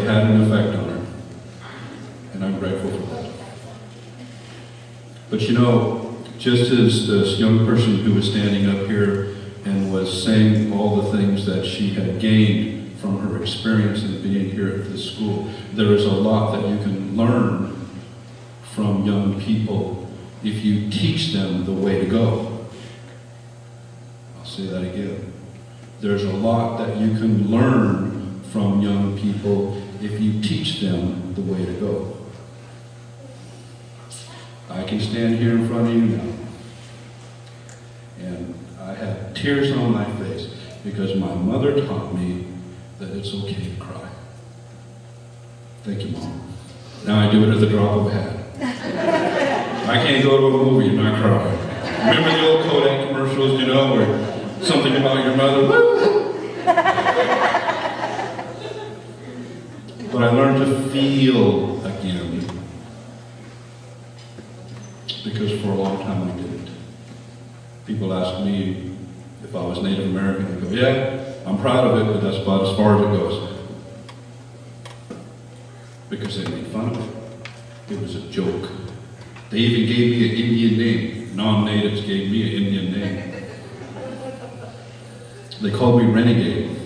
had an effect on her. And I'm grateful for that. But you know, just as this young person who was standing up here and was saying all the things that she had gained from her experience in being here at this school, there is a lot that you can learn from young people if you teach them the way to go. I'll say that again. There's a lot that you can learn from young people if you teach them the way to go. I can stand here in front of you now, and I have tears on my face because my mother taught me that it's okay to cry. Thank you, Mom. Now I do it at the drop of a hat. I can't go to a movie and not cry. Remember the old Kodak commercials, you know, where something about your mother? But I learned to feel again, because for a long time I didn't. People ask me if I was Native American. I go, yeah, I'm proud of it, but that's about as far as it goes. Because they made fun of it. It was a joke. They even gave me an Indian name. Non-natives gave me an Indian name. They called me Renegade.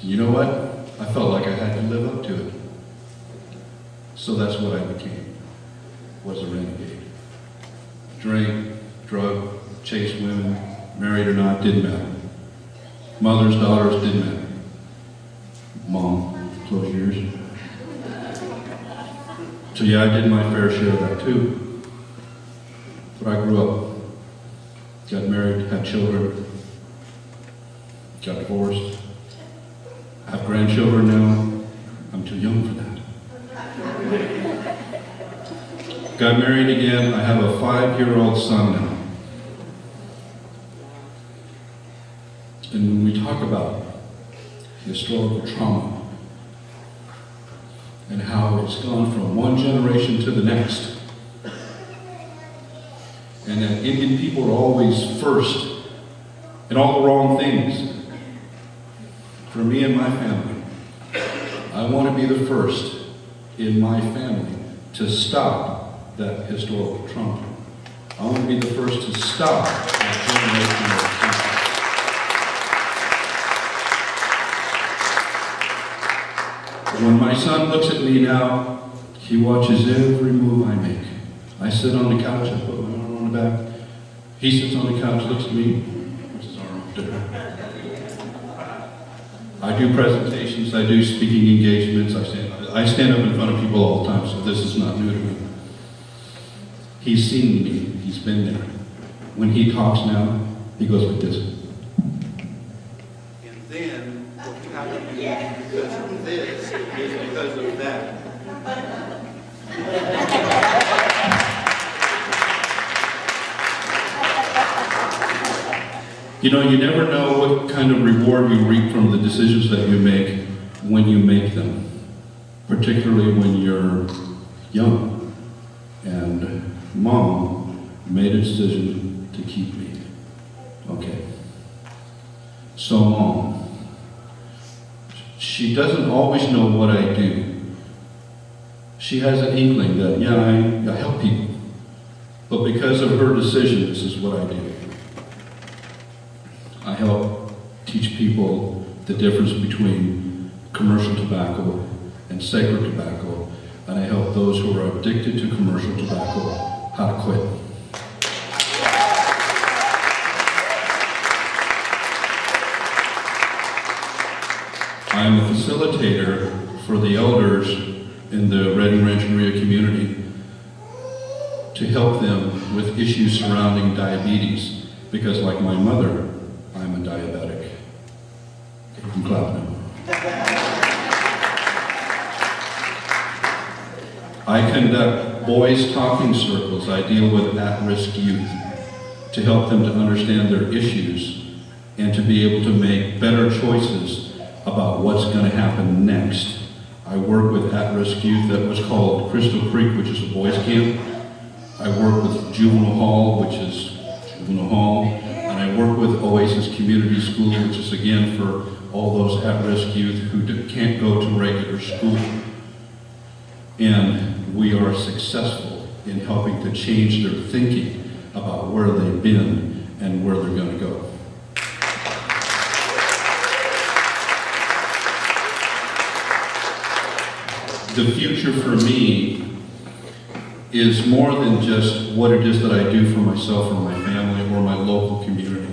You know what? I felt like I had to live up to it. So that's what I became, was a renegade. Drank, drug, chased women, married or not, didn't matter. Mothers, daughters, didn't matter. Mom, close yours. So yeah, I did my fair share of that too. But I grew up, got married, had children, got divorced, have grandchildren now. I'm too young for that. Got married again. I have a 5-year-old son now. And when we talk about historical trauma and how it's gone from one generation to the next, and that Indian people are always first in all the wrong things. For me and my family, I want to be the first in my family to stop that historical trauma. I want to be the first to stop that generational trauma. When my son looks at me now, he watches every move I make. I sit on the couch, I put my arm on the back. He sits on the couch, looks at me, puts his arm up there. I do presentations, I do speaking engagements, I stand up in front of people all the time, so this is not new to me. He's seen me, he's been there. When he talks now, he goes like this. And then, what happened because of this is because of that. You know, you never know what kind of reward you reap from the decisions that you make when you make them, particularly when you're young. And Mom made a decision to keep me. Okay. So Mom, she doesn't always know what I do. She has an inkling that, yeah, I help people. But because of her decision, this is what I do. I help teach people the difference between commercial tobacco and sacred tobacco, and I help those who are addicted to commercial tobacco how to quit. I am a facilitator for the elders in the Redding Rancheria community to help them with issues surrounding diabetes, because like my mother, I'm a diabetic. You can clap now. I conduct boys' talking circles. I deal with at-risk youth to help them to understand their issues and to be able to make better choices about what's going to happen next. I work with at-risk youth that was called Crystal Creek, which is a boys' camp. I work with Juvenile Hall, which is Juvenile Hall. And I work with Oasis Community School, which is again for all those at-risk youth who can't go to regular school. And we are successful in helping to change their thinking about where they've been and where they're going to go. The future for me is more than just what it is that I do for myself or my family or my local community.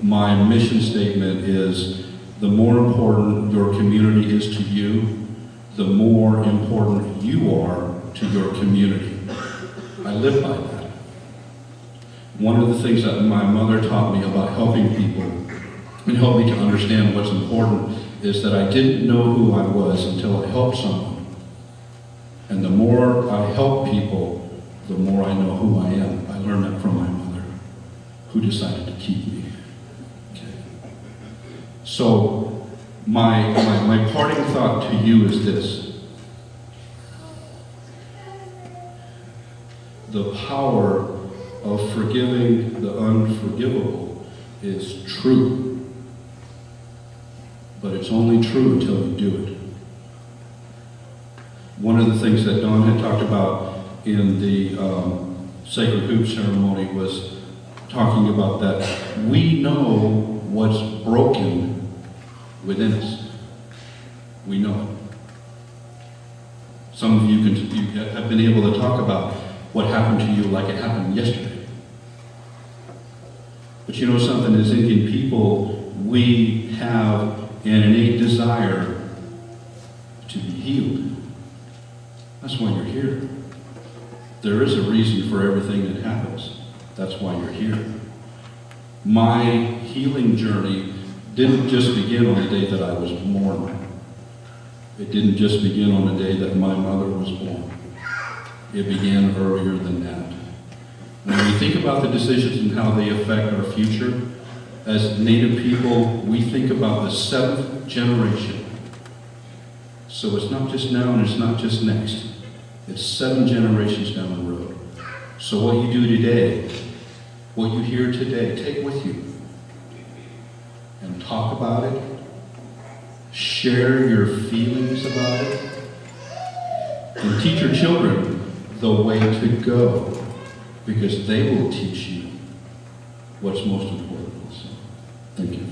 My mission statement is, the more important your community is to you, the more important you are to your community. I live by that. One of the things that my mother taught me about helping people and helped me to understand what's important is that I didn't know who I was until I helped someone. And the more I help people, the more I know who I am. I learned that from my mother, who decided to keep me. Okay. So my parting thought to you is this. The power of forgiving the unforgivable is true. But it's only true until you do it. One of the things that Don had talked about in the sacred hoop ceremony was talking about that we know what's broken within us. We know it. Some of you have been able to talk about what happened to you like it happened yesterday. But you know something, as Indian people, we have an innate desire to be healed. That's why you're here. There is a reason for everything that happens. That's why you're here. My healing journey didn't just begin on the day that I was born. It didn't just begin on the day that my mother was born. It began earlier than that. When we think about the decisions and how they affect our future, as Native people, we think about the 7th generation. So it's not just now and it's not just next. It's 7 generations down the road. So what you do today, what you hear today, take with you and talk about it. Share your feelings about it. And teach your children the way to go, because they will teach you what's most important. So, thank you.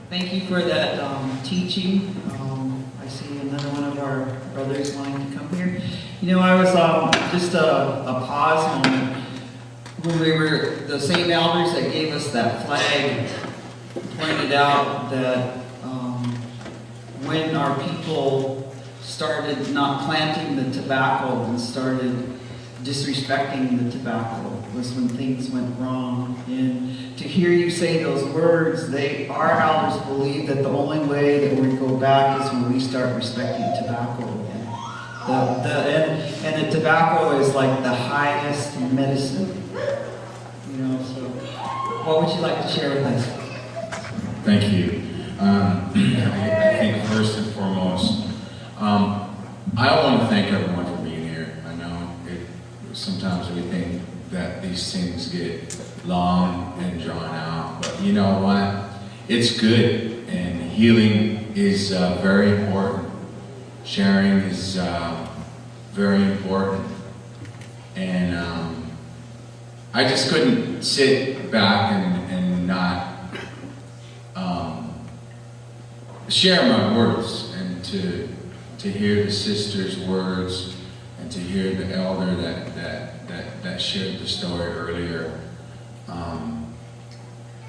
Thank you for that teaching. I see another one of our brothers wanting to come here. You know, I was just a pause moment when we were, the same elders that gave us that flag pointed out that when our people started not planting the tobacco and started disrespecting the tobacco was when things went wrong. And to hear you say those words, our elders believe that the only way that we go back is when we start respecting tobacco again. And the tobacco is like the highest medicine. You know, so what would you like to share with us? Thank you. I think first and foremost, I want to thank everyone for being here. I know sometimes we think that these things get long and drawn out, but you know what? It's good, and healing is very important. Sharing is very important, and I just couldn't sit back and not share my words, and to hear the sister's words, and to hear the elder that shared the story earlier.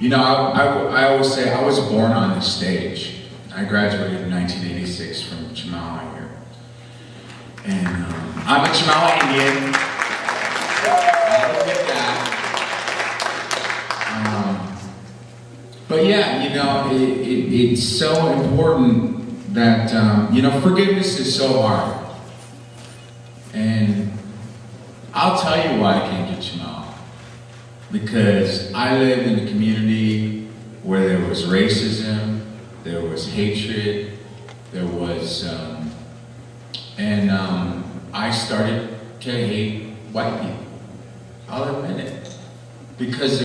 You know, I always say I was born on this stage. I graduated in 1986 from Chemawa here. And I'm a Chemawa Indian. I'll admit that. But yeah, you know, it's so important that, you know, forgiveness is so hard. And I'll tell you why I came to Chemawa. Because I lived in a community where there was racism, there was hatred, there was, I started to hate white people. I'll admit it. Because